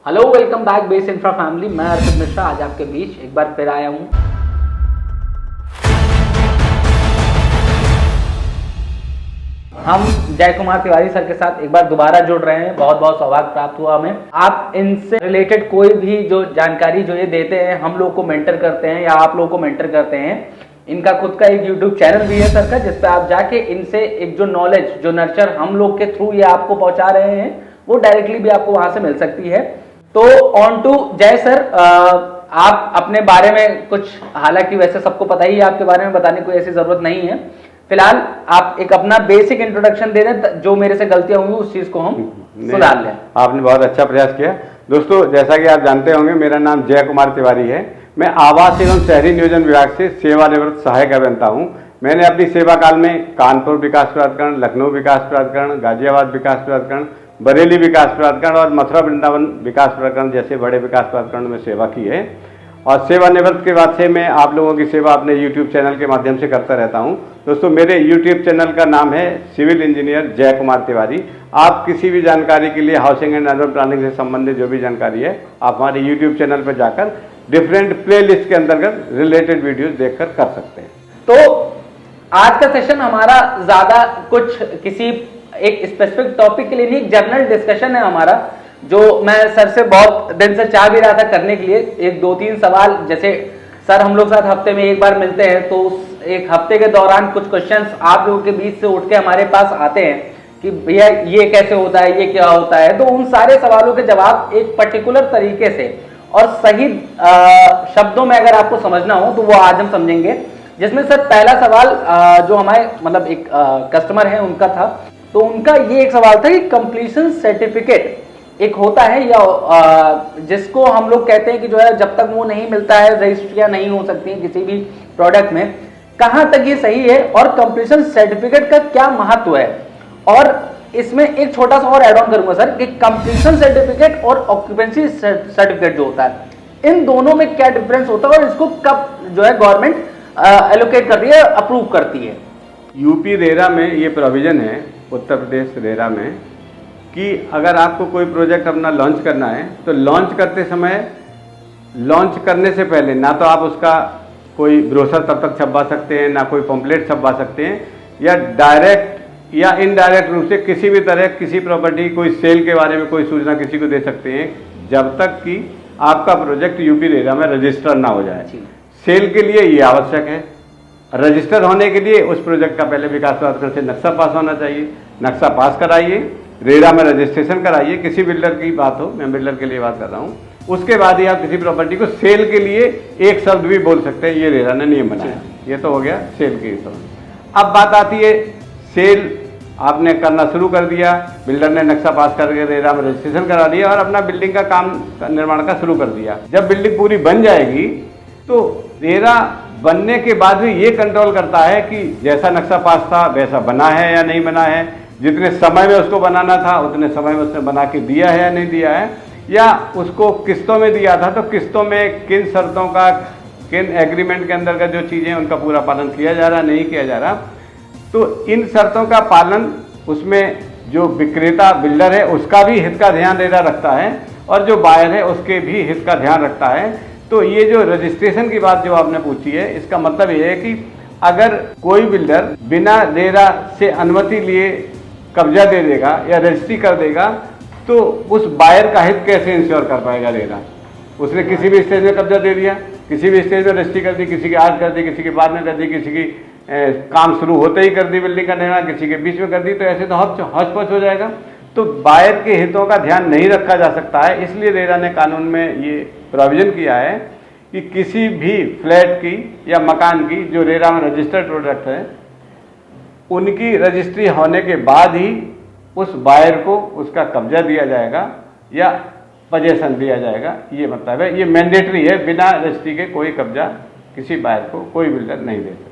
Hello, welcome back base infra family. मैं अर्पित मिश्रा आज आपके बीच एक बार फिर आया हूँ। हम जय कुमार तिवारी सर के साथ एक बार दोबारा जुड़ रहे हैं। बहुत बहुत सौभाग्य प्राप्त हुआ हमें। आप इनसे रिलेटेड कोई भी जो जानकारी जो ये देते हैं, हम लोग को मेंटर करते हैं या आप लोगों को मेंटर करते हैं। इनका खुद का एक यूट्यूब चैनल भी है सर का, जिस पे आप जाके इनसे एक जो नॉलेज, जो नर्चर हम लोग के थ्रू ये आपको पहुंचा रहे हैं, वो डायरेक्टली भी आपको वहां से मिल सकती है। तो ऑन टू जय सर, आप अपने बारे में कुछ, हालांकि वैसे सबको पता ही है आपके बारे में, बताने की ऐसी जरूरत नहीं है। फिलहाल आप एक अपना बेसिक इंट्रोडक्शन दे दें, जो मेरे से गलतियां होंगी उस चीज को हम सुधार लें। आपने बहुत अच्छा प्रयास किया। दोस्तों, जैसा कि आप जानते होंगे, मेरा नाम जय कुमार तिवारी है। मैं आवास एवं शहरी नियोजन विभाग से सेवानिवृत्त सहायक अभियंता हूं। मैंने अपनी सेवा काल में कानपुर विकास प्राधिकरण, लखनऊ विकास प्राधिकरण, गाजियाबाद विकास प्राधिकरण, बरेली विकास प्राधिकरण और मथुरा वृंदावन विकास प्राधिकरण जैसे बड़े विकास प्राधिकरण में सेवा की है। और सेवानिवृत्त के बाद से मैं आप लोगों की सेवा अपने YouTube चैनल के माध्यम से करता रहता हूं। दोस्तों, मेरे YouTube चैनल का नाम है सिविल इंजीनियर जय कुमार तिवारी। आप किसी भी जानकारी के लिए, हाउसिंग एंड अर्बन प्लानिंग से संबंधित जो भी जानकारी है, आप हमारे YouTube चैनल पर जाकर डिफरेंट प्लेलिस्ट के अंतर्गत रिलेटेड वीडियोज देखकर कर सकते हैं। तो आज का सेशन हमारा ज्यादा कुछ किसी एक स्पेसिफिक टॉपिक के लिए नहीं, एक जनरल डिस्कशन है हमारा, जो मैं सर से बहुत दिन से चाह भी रहा था करने के लिए। एक दो तीन सवाल, जैसे सर हम लोग साथ हफ्ते में एक बार मिलते हैं, तो उस एक हफ्ते के दौरान कुछ क्वेश्चंस आप लोगों के बीच से उठ के हमारे पास आते हैं कि भैया ये कैसे होता है, ये क्या होता है। तो उन सारे सवालों के जवाब एक पर्टिकुलर तरीके से और सही शब्दों में अगर आपको समझना हो तो वो आज हम समझेंगे। जिसमें सर पहला सवाल जो हमारे मतलब एक कस्टमर है उनका था, तो उनका ये एक सवाल था कि कंप्लीशन सर्टिफिकेट एक होता है या जिसको हम लोग कहते हैं कि जो है जब तक वो नहीं मिलता है, रजिस्ट्रियां नहीं हो सकती हैं किसी भी प्रोडक्ट में, कहां तक ये सही है और कंप्लीशन सर्टिफिकेट का क्या महत्व है। और इसमें एक छोटा सा और ऐड ऑन करूंगा सर कि कंप्लीशन सर्टिफिकेट और ऑक्यूपेंसी सर्टिफिकेट जो होता है, इन दोनों में क्या डिफरेंस होता है और इसको कब जो है गवर्नमेंट एलोकेट करती है, अप्रूव करती है। यूपी रेरा में ये प्रोविजन है, उत्तर प्रदेश रेरा में, कि अगर आपको कोई प्रोजेक्ट अपना लॉन्च करना है तो लॉन्च करते समय, लॉन्च करने से पहले ना तो आप उसका कोई ब्रोशर तब तक छपवा सकते हैं, ना कोई पम्पलेट छपवा सकते हैं, या डायरेक्ट या इनडायरेक्ट रूप से किसी भी तरह किसी प्रॉपर्टी, कोई सेल के बारे में कोई सूचना किसी को दे सकते हैं, जब तक कि आपका प्रोजेक्ट यूपी रेरा में रजिस्टर ना हो जाए। सेल के लिए ये आवश्यक है। रजिस्टर होने के लिए उस प्रोजेक्ट का पहले विकास प्राधिकरण से नक्शा पास होना चाहिए। नक्शा पास कराइए, रेरा में रजिस्ट्रेशन कराइए। किसी बिल्डर की बात हो, मैं बिल्डर के लिए बात कर रहा हूँ, उसके बाद ही आप किसी प्रॉपर्टी को सेल के लिए एक शब्द भी बोल सकते हैं, ये रेरा ने नियम बनाया। ये तो हो गया सेल की। अब बात आती है, सेल आपने करना शुरू कर दिया, बिल्डर ने नक्शा पास करके रेरा में रजिस्ट्रेशन करा दिया और अपना बिल्डिंग का काम निर्माण का शुरू कर दिया। जब बिल्डिंग पूरी बन जाएगी तो रेरा बनने के बाद भी ये कंट्रोल करता है कि जैसा नक्शा पास था वैसा बना है या नहीं बना है, जितने समय में उसको बनाना था उतने समय में उसने बना के दिया है या नहीं दिया है, या उसको किस्तों में दिया था तो किस्तों में किन शर्तों का, किन एग्रीमेंट के अंतर्गत जो चीज़ें उनका पूरा पालन किया जा रहा, नहीं किया जा रहा। तो इन शर्तों का पालन, उसमें जो विक्रेता बिल्डर है उसका भी हित का ध्यान रेरा रखता है और जो बायर है उसके भी हित का ध्यान रखता है। तो ये जो रजिस्ट्रेशन की बात जो आपने पूछी है, इसका मतलब ये है कि अगर कोई बिल्डर बिना रेरा से अनुमति लिए कब्जा दे देगा या रजिस्ट्री कर देगा, तो उस बायर का हित कैसे इंश्योर कर पाएगा रेरा। उसने किसी भी स्टेज में कब्जा दे दिया, किसी भी स्टेज में रजिस्ट्री कर दी, किसी की आज कर दी, किसी के बाद में कर दी, किसी की काम शुरू होते ही कर दी बिल्डिंग का निर्माण, किसी के बीच में कर दी, तो ऐसे तो हौच पौच हो जाएगा। तो बायर के हितों का ध्यान नहीं रखा जा सकता है। इसलिए रेरा ने कानून में ये प्रोविजन किया है कि किसी भी फ्लैट की या मकान की जो रेरा में रजिस्टर्ड प्रोडक्ट है, उनकी रजिस्ट्री होने के बाद ही उस बायर को उसका कब्जा दिया जाएगा या पोजेसन दिया जाएगा। ये मतलब है, ये मैंडेटरी है, बिना रजिस्ट्री के कोई कब्जा किसी बायर को कोई बिल्डर नहीं दे सकता।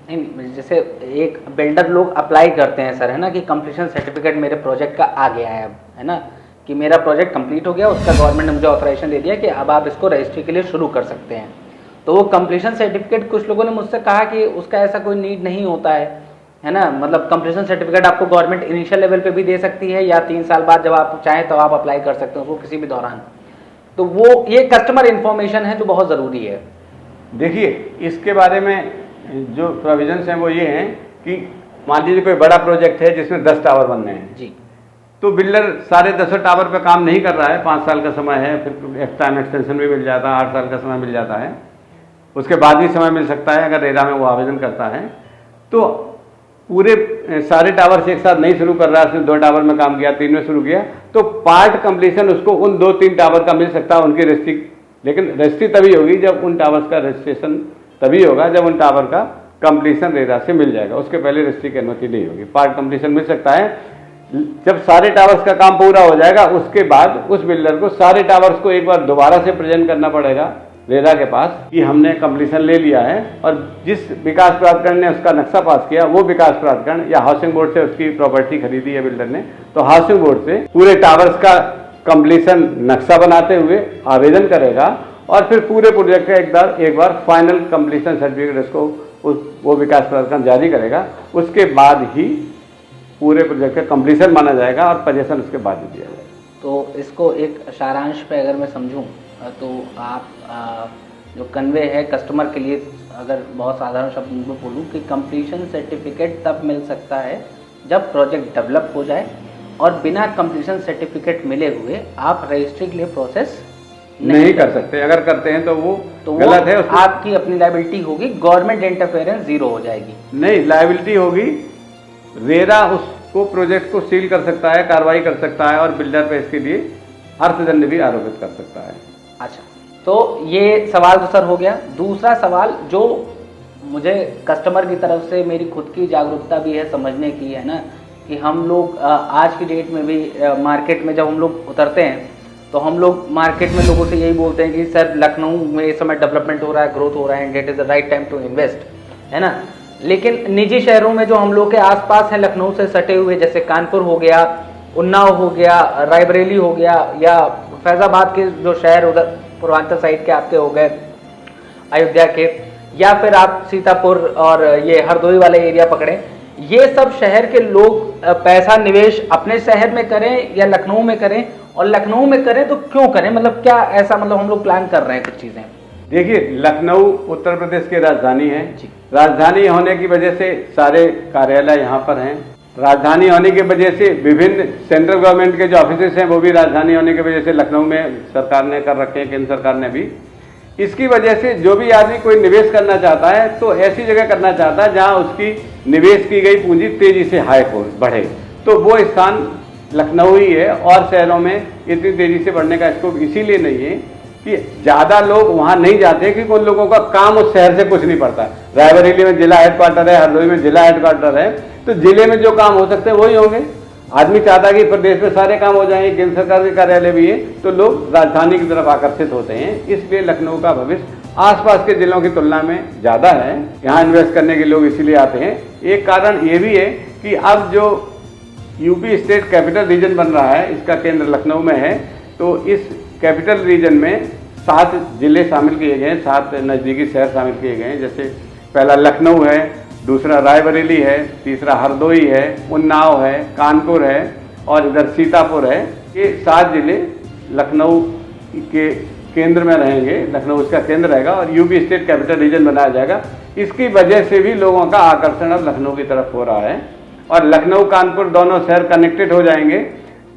नहीं, जैसे एक बिल्डर लोग अप्लाई करते हैं सर, है ना, कि कंप्लीशन सर्टिफिकेट मेरे प्रोजेक्ट का आ गया है, अब है ना, कि मेरा प्रोजेक्ट कंप्लीट हो गया, उसका गवर्नमेंट ने मुझे ऑथराइजेशन दे दिया कि अब आप इसको रजिस्ट्री के लिए शुरू कर सकते हैं। तो वो कंप्लीशन सर्टिफिकेट कुछ लोगों ने मुझसे कहा कि उसका ऐसा कोई नीड नहीं होता है, है ना, मतलब कंप्लीशन सर्टिफिकेट आपको गवर्नमेंट इनिशियल लेवल पे भी दे सकती है, या 3 साल बाद जब आप चाहें तो आप अप्लाई कर सकते हो वो किसी भी दौरान। तो वो ये कस्टमर इंफॉर्मेशन है जो बहुत ज़रूरी है। देखिए, इसके बारे में जो प्रोविजंस हैं वो ये हैं कि मान लीजिए कोई बड़ा प्रोजेक्ट है जिसमें 10 टावर बनने हैं जी, तो बिल्डर सारे 10 टावर पे काम नहीं कर रहा है, 5 साल का समय है, फिर एक टाइम एक्सटेंशन भी मिल जाता है, 8 साल का समय मिल जाता है, उसके बाद भी समय मिल सकता है अगर रेरा में वो आवेदन करता है। तो पूरे सारे टावर से एक साथ नहीं शुरू कर रहा है, उसने 2 टावर में काम किया, 3 में शुरू किया, तो पार्ट कंप्लीशन उसको उन 2-3 टावर का मिल सकता है उनकी रजिस्ट्री। लेकिन रजिस्ट्री तभी होगी जब उन टावर्स का रजिस्ट्रेशन तभी होगा जब उन टावर का कंप्लीशन रेरा से मिल जाएगा, उसके पहले रजिस्ट्री की अनुमति नहीं होगी। पार्ट कंप्लीशन मिल सकता है जब सारे टावर्स का काम पूरा हो जाएगा, उसके बाद उस बिल्डर को सारे टावर्स को एक बार दोबारा से प्रेजेंट करना पड़ेगा रेरा के पास कि हमने कंप्लीशन ले लिया है, और जिस विकास प्राधिकरण ने उसका नक्शा पास किया वो विकास प्राधिकरण या हाउसिंग बोर्ड से उसकी प्रॉपर्टी खरीदी है बिल्डर ने, तो हाउसिंग बोर्ड से पूरे टावर्स का कंप्लीशन नक्शा बनाते हुए आवेदन करेगा, और फिर पूरे प्रोजेक्ट का एक बार फाइनल कंप्लीशन सर्टिफिकेट उसको वो विकास प्राधिकरण जारी करेगा। उसके बाद ही पूरे प्रोजेक्ट का कंप्लीशन माना जाएगा और पोजीशन उसके बाद ही दिया जाएगा। तो इसको एक सारांश पे अगर मैं समझूं तो आप जो कन्वे है कस्टमर के लिए, अगर बहुत साधारण शब्द में बोलूँ कि कंप्लीशन सर्टिफिकेट तब मिल सकता है जब प्रोजेक्ट डेवलप हो जाए, और बिना कंप्लीशन सर्टिफिकेट मिले हुए आप रजिस्ट्री के लिए प्रोसेस नहीं कर सकते। अगर करते हैं तो वो गलत है, आपकी अपनी लायबिलिटी होगी, गवर्नमेंट इंटरफेरेंस जीरो हो जाएगी। नहीं, लायबिलिटी होगी, रेरा उसको प्रोजेक्ट को सील कर सकता है, कार्रवाई कर सकता है, और बिल्डर पे इसके लिए अर्थदंड भी आरोपित कर सकता है। अच्छा, तो ये सवाल तो सर हो गया। दूसरा सवाल जो मुझे कस्टमर की तरफ से मेरी खुद की जागरूकता भी है समझने की, है ना, कि हम लोग आज की डेट में भी मार्केट में जब हम लोग उतरते हैं तो हम लोग मार्केट में लोगों से यही बोलते हैं कि सर लखनऊ में इस समय डेवलपमेंट हो रहा है, ग्रोथ हो रहा है, and it is the right time to invest, है ना। लेकिन निजी शहरों में जो हम लोग के आसपास हैं लखनऊ से सटे हुए, जैसे कानपुर हो गया, उन्नाव हो गया, रायबरेली हो गया, या फैज़ाबाद के जो शहर उधर पूर्वांचल साइड के आपके हो गए, अयोध्या के, या फिर आप सीतापुर और ये हरदोई वाले एरिया पकड़ें, ये सब शहर के लोग पैसा निवेश अपने शहर में करें या लखनऊ में करें, और लखनऊ में करें तो क्यों करें, मतलब क्या ऐसा, मतलब हम लोग प्लान कर रहे हैं कुछ चीज़ें। देखिए, लखनऊ उत्तर प्रदेश की राजधानी है। राजधानी होने की वजह से सारे कार्यालय यहाँ पर हैं। राजधानी होने की वजह से विभिन्न सेंट्रल गवर्नमेंट के जो ऑफिसेस हैं वो भी राजधानी होने की वजह से लखनऊ में सरकार ने कर रखे हैं, केंद्र सरकार ने भी। इसकी वजह से जो भी आदमी कोई निवेश करना चाहता है तो ऐसी जगह करना चाहता है जहाँ उसकी निवेश की गई पूंजी तेजी से बढ़े, तो वो स्थान लखनऊ ही है। और शहरों में इतनी तेजी से बढ़ने का स्कोप इसीलिए नहीं है कि ज़्यादा लोग वहाँ नहीं जाते, क्योंकि उन लोगों का काम उस शहर से कुछ नहीं पड़ता। रायबरेली में जिला हेडक्वार्टर है, हरदोई में जिला हेडक्वार्टर है, तो जिले में जो काम हो सकते हैं वही होंगे। आदमी चाहता है कि प्रदेश में सारे काम हो जाएं, केंद्र सरकार के कार्यालय भी है, तो लोग राजधानी की तरफ आकर्षित होते हैं। इसलिए लखनऊ का भविष्य आसपास के जिलों की तुलना में ज़्यादा है, यहाँ इन्वेस्ट करने के लोग इसीलिए आते हैं। एक कारण ये भी है कि अब जो यूपी स्टेट कैपिटल रीजन बन रहा है, इसका केंद्र लखनऊ में है, तो इस कैपिटल रीजन में 7 जिले शामिल किए गए हैं, 7 नज़दीकी शहर शामिल किए गए हैं। जैसे पहला लखनऊ है, दूसरा रायबरेली है, तीसरा हरदोई है, उन्नाव है, कानपुर है, और इधर सीतापुर है। ये 7 जिले लखनऊ के केंद्र में रहेंगे, लखनऊ इसका केंद्र रहेगा और यूपी स्टेट कैपिटल रीजन बनाया जाएगा। इसकी वजह से भी लोगों का आकर्षण अब लखनऊ की तरफ हो रहा है, और लखनऊ कानपुर दोनों शहर कनेक्टेड हो जाएंगे।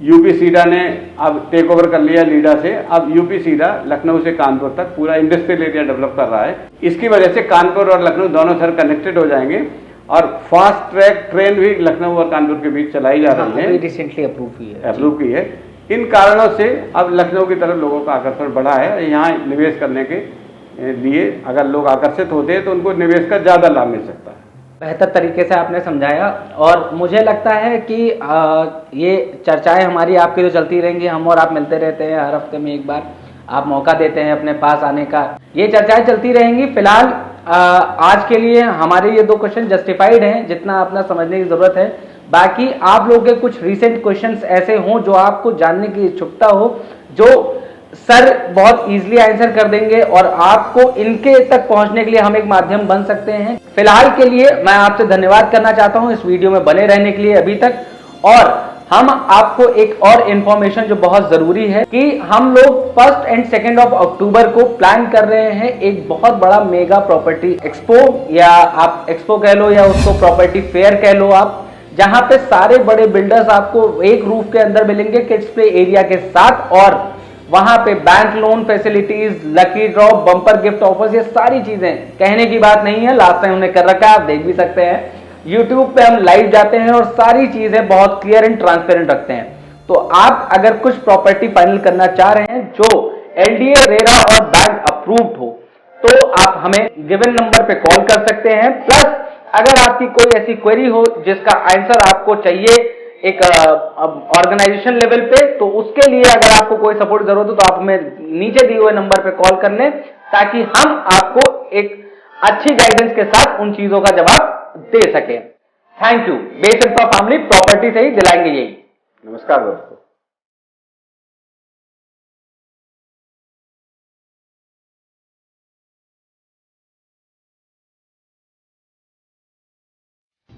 यूपी सीडा ने अब टेक ओवर कर लिया लीडा से, अब यूपी सीडा लखनऊ से कानपुर तक पूरा इंडस्ट्रियल एरिया डेवलप कर रहा है। इसकी वजह से कानपुर और लखनऊ दोनों शहर कनेक्टेड हो जाएंगे, और फास्ट ट्रैक ट्रेन भी लखनऊ और कानपुर के बीच चलाई जा रही है, रिसेंटली अप्रूव की है। इन कारणों से अब लखनऊ की तरफ लोगों का आकर्षण बढ़ा है। यहाँ निवेश करने के लिए अगर लोग आकर्षित होते हैं तो उनको निवेश का ज़्यादा लाभ मिल सकता है। बेहतर तरीके से आपने समझाया, और मुझे लगता है कि ये चर्चाएं हमारी आपकी जो चलती रहेंगी, हम और आप मिलते रहते हैं, हर हफ्ते में एक बार आप मौका देते हैं अपने पास आने का, ये चर्चाएं चलती रहेंगी। फिलहाल आज के लिए हमारे ये 2 क्वेश्चन जस्टिफाइड हैं, जितना अपना समझने की ज़रूरत है। बाकी आप लोगों के कुछ रिसेंट क्वेश्चंस ऐसे हों जो आपको जानने की इच्छुकता हो, जो सर बहुत इजीली आंसर कर देंगे और आपको इनके तक पहुंचने के लिए हम एक माध्यम बन सकते हैं। फिलहाल के लिए मैं आपसे धन्यवाद करना चाहता हूं इस वीडियो में बने रहने के लिए अभी तक। और हम आपको एक और इंफॉर्मेशन जो बहुत जरूरी है कि हम लोग 1 एंड 2 ऑफ अक्टूबर को प्लान कर रहे हैं एक बहुत बड़ा मेगा प्रॉपर्टी एक्सपो, या आप एक्सपो कह लो या उसको प्रॉपर्टी फेयर कह लो आप, जहां पे सारे बड़े बिल्डर्स आपको एक रूफ के अंदर मिलेंगे किड्स प्ले एरिया के साथ, और वहां पे bank loan facilities, lucky draw, bumper gift offers, ये सारी चीजें कहने की बात नहीं है, लास्ट टाइम हमने कर रखा है, आप देख भी सकते हैं। YouTube पे हम लाइव जाते हैं और सारी चीजें बहुत क्लियर एंड ट्रांसपेरेंट रखते हैं। तो आप अगर कुछ प्रॉपर्टी फाइनल करना चाह रहे हैं जो LDA, रेरा और बैंक अप्रूव्ड हो, तो आप हमें गिवन नंबर पे कॉल कर सकते हैं। प्लस अगर आपकी कोई ऐसी क्वेरी हो जिसका आंसर आपको चाहिए एक ऑर्गेनाइजेशन लेवल पे, तो उसके लिए अगर आपको कोई सपोर्ट जरूरत हो तो आप हमें नीचे दिए हुए नंबर पे कॉल कर लें, ताकि हम आपको एक अच्छी गाइडेंस के साथ उन चीजों का जवाब दे सके। Thank you. Base alpha family property से ही दिलाएंगे यही। नमस्कार दोस्तों।